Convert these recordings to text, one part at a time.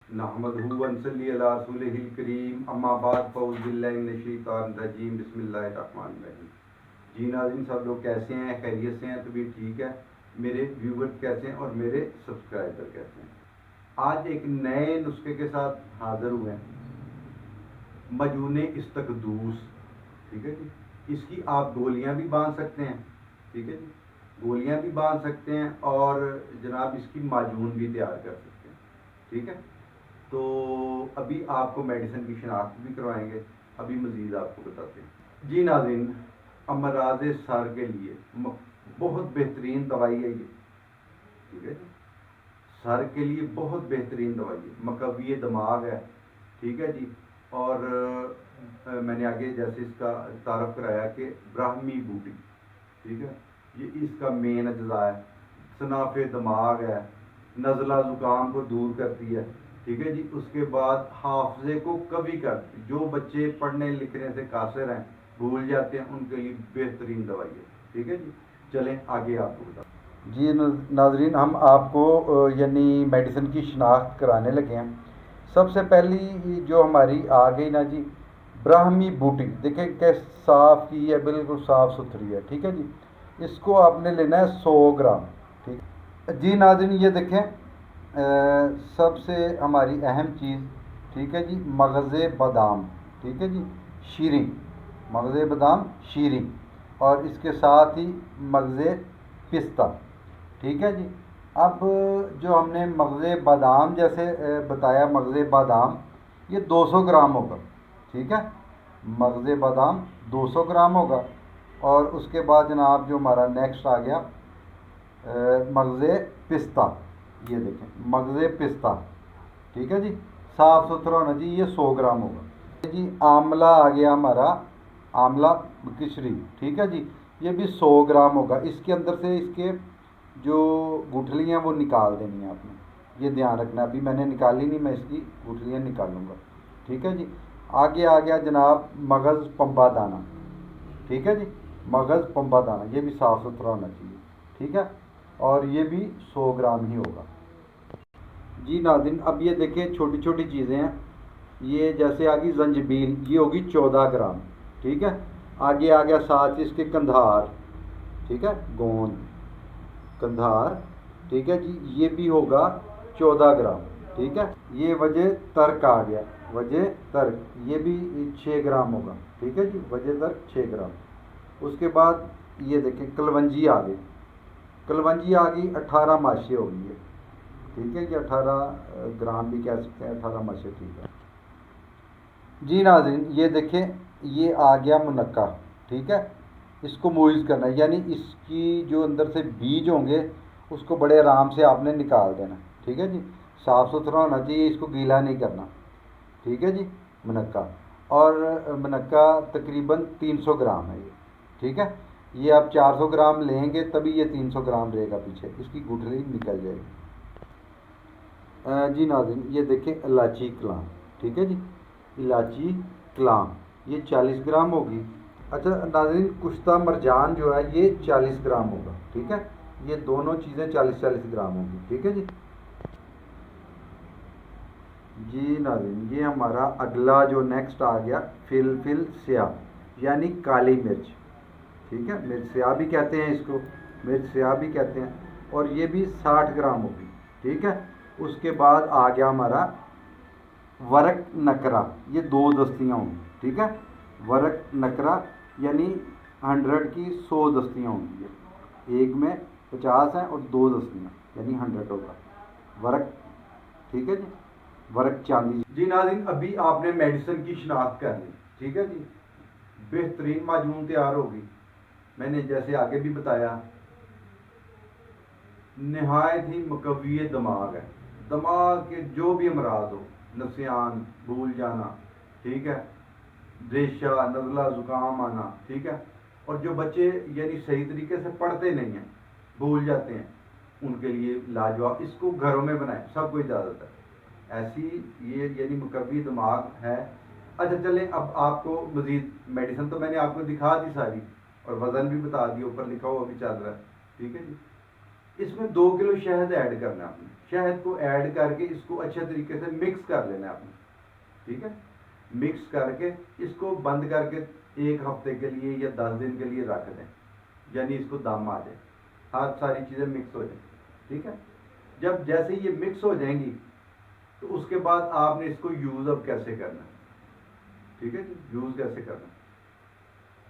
नहमदहु व नसल्ली अला रसूलिहिल करीम अम्मा बाद फ़ऊज़ु बिल्लाहि मिनश शैतानिर रजीम बिस्मिल्लाहिर रहमानिर रहीम। जी नाज़रीन, सब लोग कैसे हैं? खैरियत से हैं? तबीयत ठीक है? मेरे व्यूवर्स कैसे हैं और मेरे सब्सक्राइबर कैसे हैं? आज एक नए नुस्खे के साथ हाज़िर हुए हैं, मजूने इस्तकदूस। ठीक है जी, इसकी आप गोलियां भी बांध सकते हैं। ठीक है जी, गोलियां भी बांध सकते हैं और जनाब इसकी माजून भी तैयार कर सकते हैं। ठीक है, तो अभी आपको मेडिसिन की शनाख्त भी करवाएंगे, अभी मज़ीद आपको बताते हैं। जी नाज़रीन, अमराज सर के लिए बहुत बेहतरीन दवाई है ये। ठीक है जी, सर के लिए बहुत बेहतरीन दवाई है, मकवी दिमाग है। ठीक है जी, और मैंने आगे जैसे इसका तारफ़ कराया कि ब्राह्मी बूटी, ठीक है, ये इसका मेन अज्जा है। सनाफ़े दिमाग है, नज़ला ज़ुकाम को दूर करती है। ठीक है जी, उसके बाद हाफजे को कभी करती, जो बच्चे पढ़ने लिखने से कासिर हैं, भूल जाते हैं, उनके लिए बेहतरीन दवाई है। ठीक है जी, चलें आगे आपको बता। जी नाजरीन, हम आपको यानी मेडिसिन की शनाख्त कराने लगे हैं। सबसे पहली जो हमारी आ गई ना जी, ब्राह्मी बूटी। देखें कैसे साफ़ की है, बिल्कुल साफ़ सुथरी है। ठीक है जी, इसको आपने लेना है 100 ग्राम। ठीक जी नाज़रीन, ये देखें सबसे हमारी अहम चीज़, ठीक है जी, मगज़े बादाम। ठीक है जी, शीरी, मगज़े बादाम शीरी, और इसके साथ ही मगज़े पिस्ता। ठीक है जी, अब जो हमने मगज़े बादाम जैसे बताया, मगज़े बादाम ये 200 ग्राम होगा। ठीक है, मगज़े बादाम 200 ग्राम होगा। और उसके बाद जनाब जो हमारा नेक्स्ट आ गया मगज़े पिस्ता। ये देखें मगज़े पिस्ता। ठीक है जी, साफ़ सुथरा होना चाहिए, ये 100 ग्राम होगा। जी आंवला आ गया हमारा, आंवला किशरी। ठीक है जी, ये भी 100 ग्राम होगा। इसके अंदर से इसके जो गुठलियाँ वो निकाल देनी है आपने, ये ध्यान रखना। अभी मैंने निकाली नहीं, मैं इसकी गुठलियाँ निकालूंगा। ठीक है जी, आगे आ गया जनाब मगज़ पंबा दाना। ठीक है जी, मगज़ पंबा दाना, ये भी साफ़ सुथरा होना चाहिए। ठीक है, और ये भी 100 ग्राम ही होगा। जी नाज़रीन, अब ये देखिए छोटी छोटी चीज़ें हैं। ये जैसे आ गई जंजबील, ये होगी 14 ग्राम। ठीक है, आगे आ गया साथ इसके कंधार। ठीक है, गोंद कंधार। ठीक है जी, ये भी होगा 14 ग्राम। ठीक है, ये वजह तर्क आ गया, वजह तर्क, ये भी 6 ग्राम होगा। ठीक है जी, वजह तर्क 6 ग्राम। उसके बाद ये देखें कलवंजी आ गई, कलवंजी आ गई 18 माशे हो गई है। ठीक है, ये 18 ग्राम भी कह सकते हैं, 18 माशे। ठीक है जी नाज़रीन, ये देखें ये आ गया मुनक्का। ठीक है, इसको मूइज़ करना है, यानी इसकी जो अंदर से बीज होंगे उसको बड़े आराम से आपने निकाल देना। ठीक है जी, साफ़ सुथरा होना चाहिए, इसको गीला नहीं करना। ठीक है जी, मुनक्का, और मुनक्का तकरीबन 300 ग्राम है ये। ठीक है, ये आप 400 ग्राम लेंगे तभी ये 300 ग्राम रहेगा, पीछे इसकी गुठली निकल जाएगी। जी नाज़रीन, ये देखें इलायची कलाम। ठीक है जी, इलायची कलाम ये 40 ग्राम होगी। अच्छा नाज़रीन, कुश्ता मरजान जो है ये 40 ग्राम होगा। ठीक है, ये दोनों चीज़ें 40-40 ग्राम होंगी। ठीक है जी। जी नाज़रीन, ये हमारा अगला जो नेक्स्ट आ गया फिलफिल स्याह, यानी काली मिर्च। ठीक है, मिर्च स्याह भी कहते हैं इसको, मिर्च स्याह भी कहते हैं, और ये भी 60 ग्राम होगी। ठीक है, उसके बाद आ गया हमारा वर्क नकरा, ये 2 दस्तियाँ होंगी। ठीक है, वर्क नकरा यानी 100 की 100 दस्तियाँ होंगी, एक में 50 हैं और 2 दस्तियाँ यानी 100 होगा वर्क। ठीक है जी, वर्क चांदी। जी नाज़रीन, अभी आपने मेडिसिन की शनाख्त कर ली। ठीक है जी, बेहतरीन माजून तैयार होगी। मैंने जैसे आगे भी बताया, नहायत ही मुकव्वी दिमाग है। दिमाग के जो भी अमराज हो, नसियान, भूल जाना, ठीक है, रेशा, नज़ला ज़ुकाम आना, ठीक है, और जो बच्चे यानी सही तरीके से पढ़ते नहीं हैं, भूल जाते हैं, उनके लिए लाजवाब। इसको घरों में बनाएं, सबको इजाज़त है ऐसी, ये यानी मुकव्वी दिमाग है। अच्छा चलें, अब आपको मज़ीद मेडिसिन तो मैंने आपको दिखा दी सारी, और वज़न भी बता दिया, ऊपर लिखा हुआ भी चल रहा है। ठीक है जी, इसमें 2 किलो शहद ऐड करना है आपने। शहद को ऐड करके इसको अच्छे तरीके से मिक्स कर लेना है आपने, ठीक है। मिक्स करके इसको बंद करके 1 हफ्ते के लिए या 10 दिन के लिए रख दें, यानी इसको दम आ जाए, हर सारी चीज़ें मिक्स हो जाए, ठीक है। जब जैसे ये मिक्स हो जाएंगी तो उसके बाद आपने इसको यूज़ अब कैसे करना है, ठीक है जी। यूज़ कैसे करना है,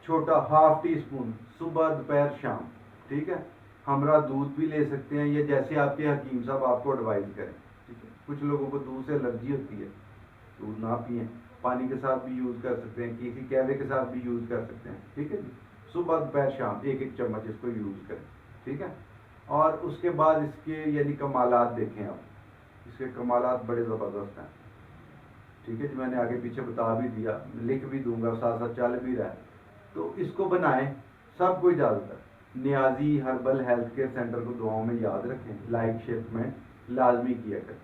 छोटा ½ टी स्पून सुबह दोपहर शाम, ठीक है। हमरा दूध भी ले सकते हैं, या जैसे आपके हकीम साहब आपको एडवाइस करें, ठीक है। कुछ लोगों को दूध से एलर्जी होती है, दूध ना पिए, पानी के साथ भी यूज़ कर सकते हैं, किसी कहवे के साथ भी यूज़ कर सकते हैं, ठीक है जी। सुबह दोपहर शाम 1-1 चम्मच इसको यूज़ करें, ठीक है। और उसके बाद इसके यानी कमालात देखें आप, इसके कमालात बड़े ज़बरदस्त हैं, ठीक है जी। मैंने आगे पीछे बता भी दिया, लिख भी दूंगा, साथ साथ चल भी रहा है। तो इसको बनाएं, सबको इजाज़त है। Niazi herbal health care centre को दुआओं में याद रखें, लाइक शेयर में लाजमी किया करें।